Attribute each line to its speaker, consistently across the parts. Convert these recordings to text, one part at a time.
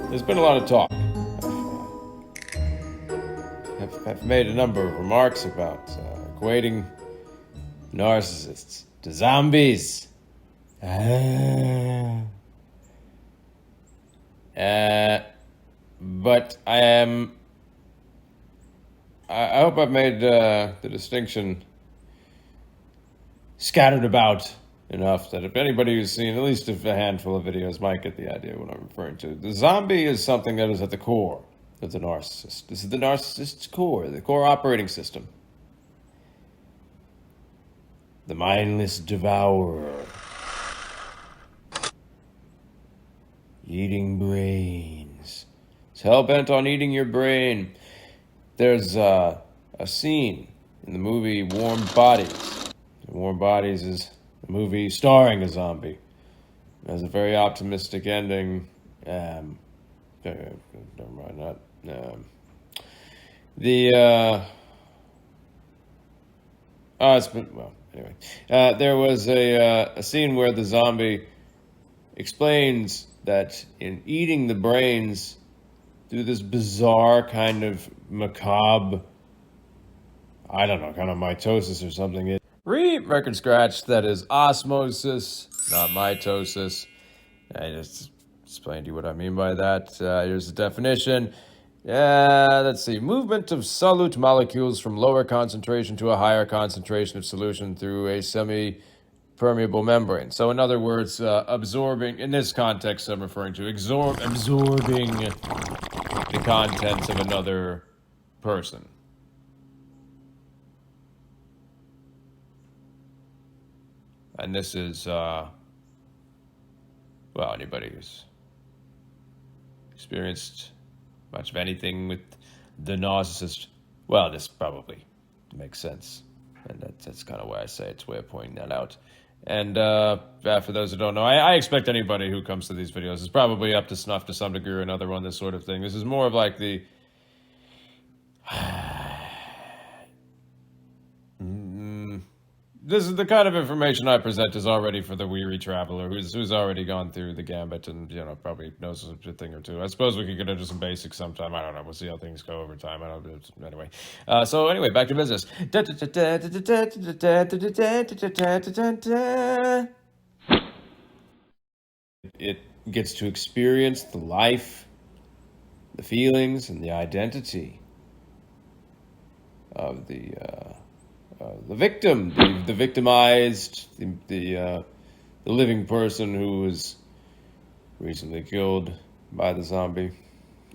Speaker 1: There's been a lot of talk. I've made a number of remarks about equating narcissists to zombies. But I hope I've made the distinction scattered about enough that if anybody who's seen at least a handful of videos might get the idea of what I'm referring to. The zombie is something that is at the core of the narcissist. This is the narcissist's core, the core operating system. The mindless devourer. Eating brains. It's hell-bent on eating your brain. There's a scene in the movie Warm Bodies. Warm Bodies is a movie starring a zombie. It has a very optimistic ending. Never mind that. Anyway. There was a scene where the zombie explains that in eating the brains through this bizarre kind of macabre, I don't know, kind of mitosis or something. Record scratch, that is osmosis, not mitosis. I just explained to you what I mean by that. Here's the definition. Let's see. Movement of solute molecules from lower concentration to a higher concentration of solution through a semi-permeable membrane. So in other words, absorbing, in this context I'm referring to, absorbing the contents of another person. And this is, anybody who's experienced much of anything with the narcissist, well, this probably makes sense. And that's kind of why I say it's a way of pointing that out. And for those who don't know, I expect anybody who comes to these videos is probably up to snuff to some degree or another on this sort of thing. This is more of like the... This is the kind of information I present is already for the weary traveler who's already gone through the gambit and, probably knows a thing or two. I suppose we could get into some basics sometime. I don't know. We'll see how things go over time. Anyway. Anyway, back to business. It gets to experience the life, the feelings, and the identity of the victim, the victimized, the living person who was recently killed by the zombie.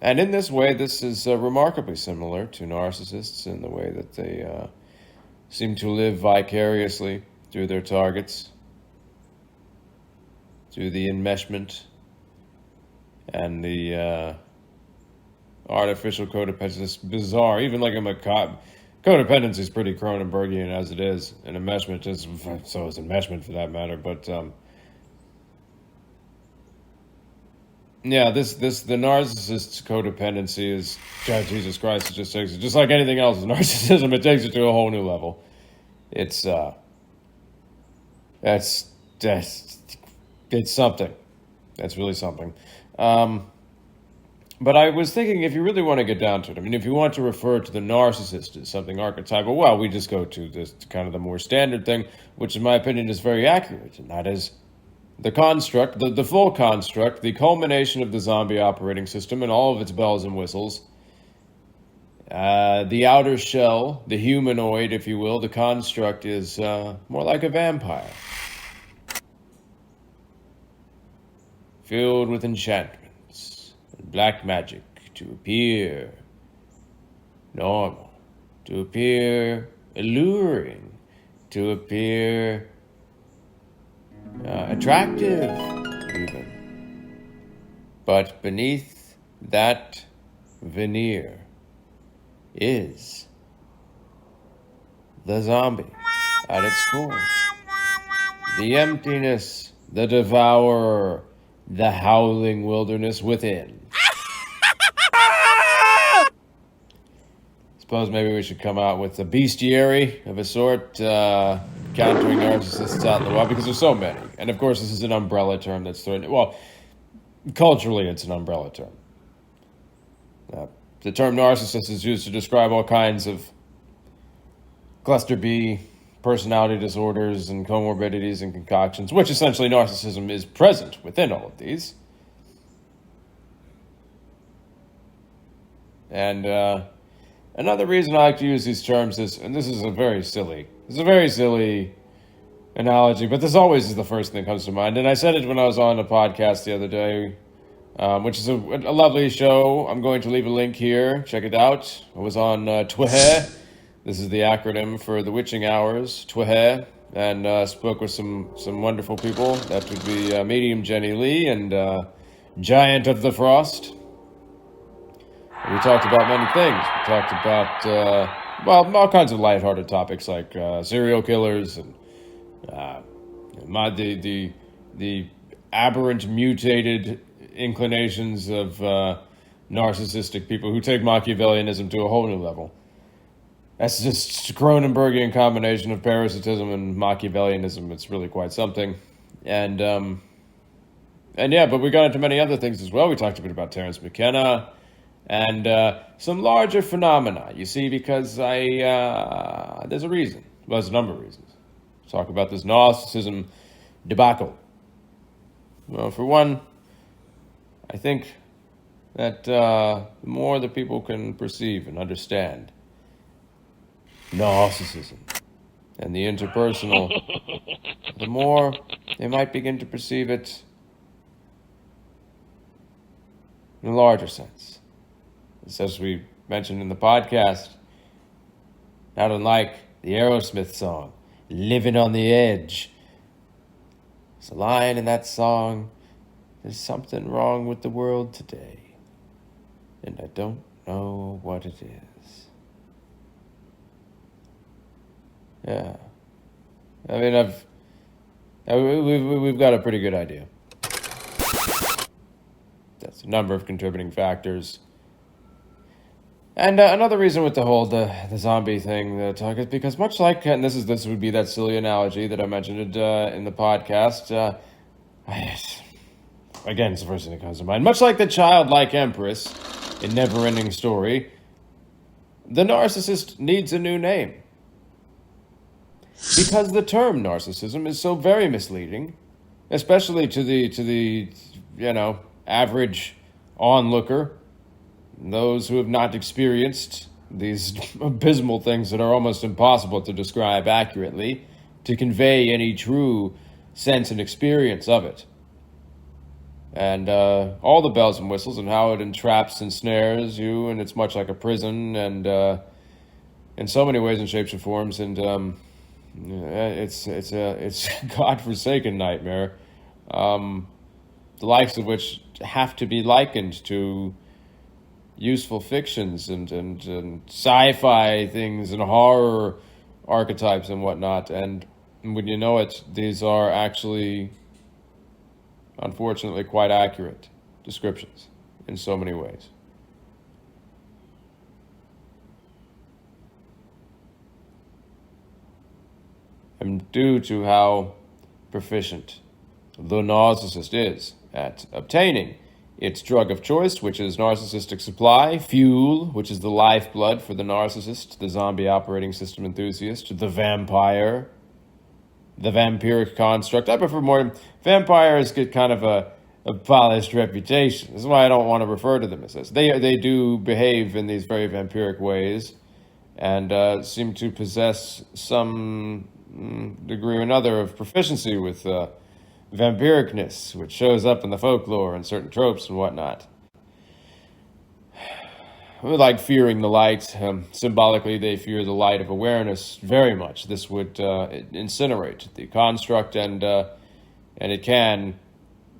Speaker 1: And in this way, this is remarkably similar to narcissists in the way that they seem to live vicariously through their targets, through the enmeshment and the artificial codependence. It's bizarre, even like a macabre. Codependency is pretty Cronenbergian as it is, and enmeshment is, so is enmeshment for that matter, but, the narcissist's codependency is, God, Jesus Christ, it just takes it, just like anything else, narcissism, it takes it to a whole new level. It's something. That's really something. But I was thinking, if you really want to get down to it, if you want to refer to the narcissist as something archetypal, well, we just go to this kind of the more standard thing, which in my opinion is very accurate, and that is the construct, the full construct, the culmination of the zombie operating system and all of its bells and whistles. The outer shell, the humanoid, if you will, the construct is more like a vampire. Filled with enchantment. Black magic to appear normal, to appear alluring, to appear attractive even. But beneath that veneer is the zombie at its core. The emptiness, the devourer, the howling wilderness within. Suppose maybe we should come out with a bestiary of a sort, countering narcissists out in the wild, because there's so many. And of course, this is an umbrella term that's thrown. Well, culturally, it's an umbrella term. The term narcissist is used to describe all kinds of cluster B personality disorders and comorbidities and concoctions, which essentially narcissism is present within all of these. And another reason I like to use these terms is, and this is a very silly analogy, but this always is the first thing that comes to mind. And I said it when I was on a podcast the other day, which is a lovely show. I'm going to leave a link here. Check it out. I was on Twitter. This is the acronym for the witching hours, Twitter, and spoke with some wonderful people. That would be Medium Jenny Lee and Giant of the Frost. We talked about many things. We talked about, all kinds of lighthearted topics like serial killers and the aberrant, mutated inclinations of narcissistic people who take Machiavellianism to a whole new level. That's just Cronenbergian combination of parasitism and Machiavellianism. It's really quite something. And yeah, but we got into many other things as well. We talked a bit about Terence McKenna and some larger phenomena. You see, because there's a reason. Well, there's a number of reasons. Let's talk about this narcissism debacle. Well, for one, I think that the more that people can perceive and understand narcissism and the interpersonal, the more they might begin to perceive it in a larger sense. As we mentioned in the podcast, not unlike the Aerosmith song, Living on the Edge. There's a line in that song, there's something wrong with the world today, and I don't know what it is. Yeah. I mean, we've got a pretty good idea. That's a number of contributing factors. And another reason with the whole the zombie thing talk is because much like, and this would be that silly analogy that I mentioned in the podcast. Again, it's the first thing that comes to mind. Much like the childlike empress in Never-Ending Story, the narcissist needs a new name. Because the term narcissism is so very misleading, especially to the average onlooker, those who have not experienced these abysmal things that are almost impossible to describe accurately, to convey any true sense and experience of it. And all the bells and whistles and how it entraps and snares you, and it's much like a prison, and in so many ways and shapes and forms, and it's a godforsaken nightmare, the likes of which have to be likened to useful fictions and sci-fi things and horror archetypes and whatnot. And when you know it, these are actually, unfortunately, quite accurate descriptions in so many ways. And due to how proficient the narcissist is at obtaining its drug of choice, which is narcissistic supply, fuel, which is the lifeblood for the narcissist, the zombie operating system enthusiast, the vampire, the vampiric construct. I prefer more. Vampires get kind of a polished reputation. This is why I don't want to refer to them as this. They do behave in these very vampiric ways and seem to possess some degree or another of proficiency with vampiricness, which shows up in the folklore and certain tropes and whatnot. Like fearing the light, symbolically they fear the light of awareness very much. This would incinerate the construct, and it can,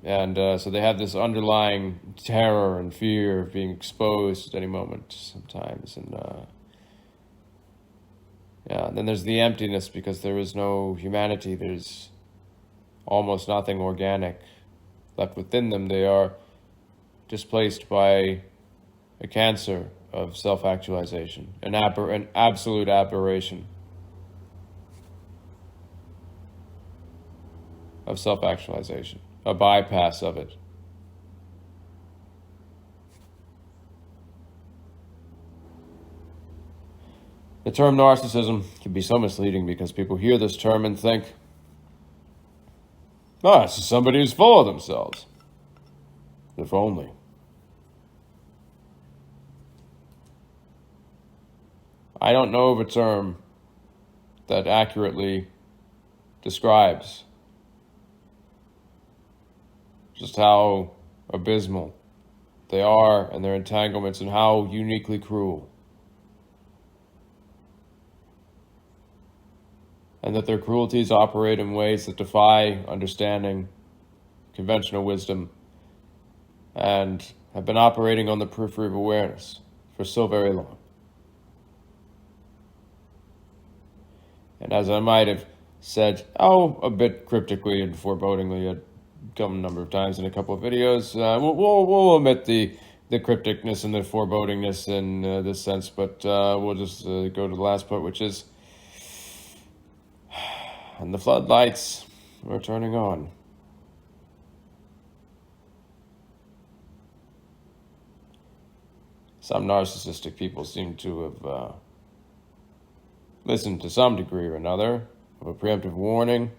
Speaker 1: and so they have this underlying terror and fear of being exposed at any moment sometimes, and and then there's the emptiness, because there is no humanity. There's almost nothing organic left within them. They are displaced by a cancer of self-actualization, an absolute aberration of self-actualization, a bypass of it. The term narcissism can be so misleading because people hear this term and think, oh, this is somebody who's full of themselves. If only. I don't know of a term that accurately describes just how abysmal they are and their entanglements and how uniquely cruel. And that their cruelties operate in ways that defy understanding, conventional wisdom, and have been operating on the periphery of awareness for so very long. And as I might have said, a bit cryptically and forebodingly a number of times in a couple of videos, we'll omit the crypticness and the forebodingness in this sense, but we'll just go to the last part, which is, and the floodlights are turning on. Some narcissistic people seem to have listened to some degree or another of a preemptive warning,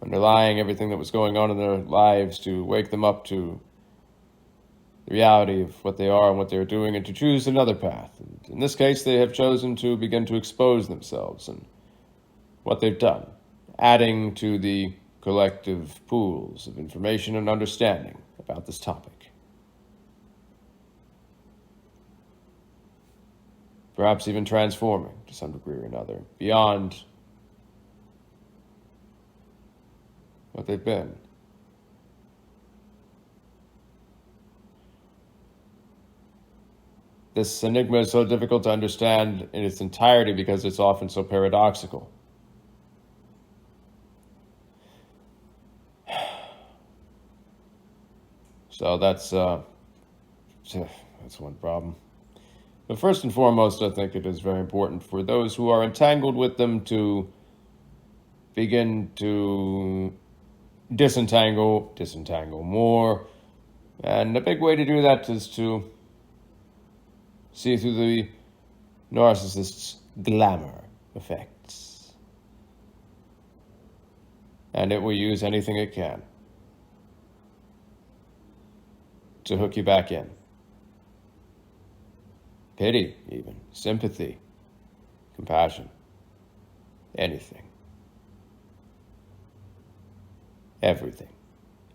Speaker 1: underlying everything that was going on in their lives to wake them up to the reality of what they are and what they're doing and to choose another path. And in this case, they have chosen to begin to expose themselves and what they've done, adding to the collective pools of information and understanding about this topic. Perhaps even transforming to some degree or another beyond what they've been. This enigma is so difficult to understand in its entirety because it's often so paradoxical. So that's one problem. But first and foremost, I think it is very important for those who are entangled with them to begin to disentangle more. And a big way to do that is to see through the narcissist's glamour effects. And it will use anything it can to hook you back in. Pity, even. Sympathy. Compassion. Anything. Everything.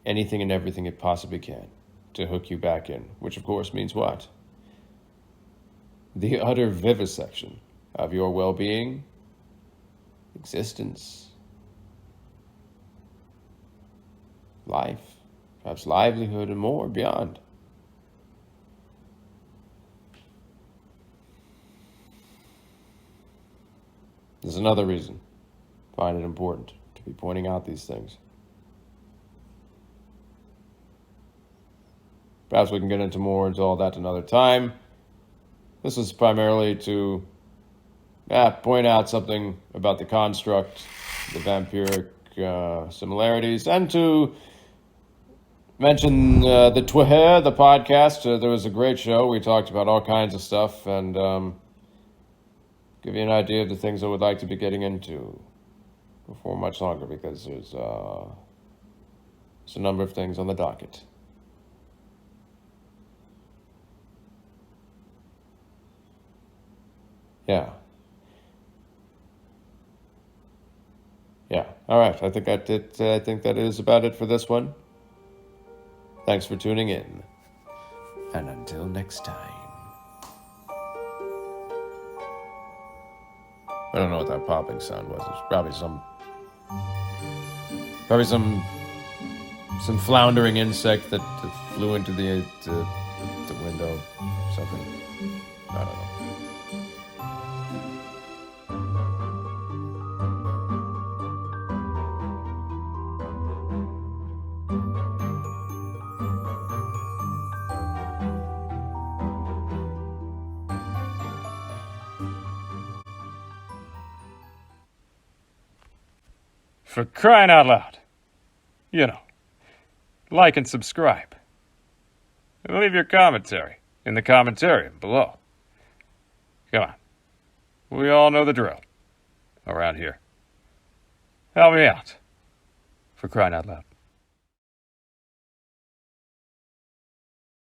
Speaker 1: Anything and everything it possibly can to hook you back in. Which, of course, means what? The utter vivisection of your well-being, existence, life, perhaps livelihood, and more beyond. There's another reason I find it important to be pointing out these things. Perhaps we can get into all that another time. This is primarily to point out something about the construct, the vampiric similarities, and to mention the Twitter, the podcast. There was a great show. We talked about all kinds of stuff, and give you an idea of the things I would like to be getting into before much longer, because there's a number of things on the docket. Yeah. All right. I think that is about it for this one. Thanks for tuning in. And until next time. I don't know what that popping sound was. It's probably some floundering insect that flew into the window. Something. I don't know.
Speaker 2: For crying out loud. You know, like and subscribe. And leave your commentary in the commentarium below. Come on. We all know the drill around here. Help me out. For crying out loud.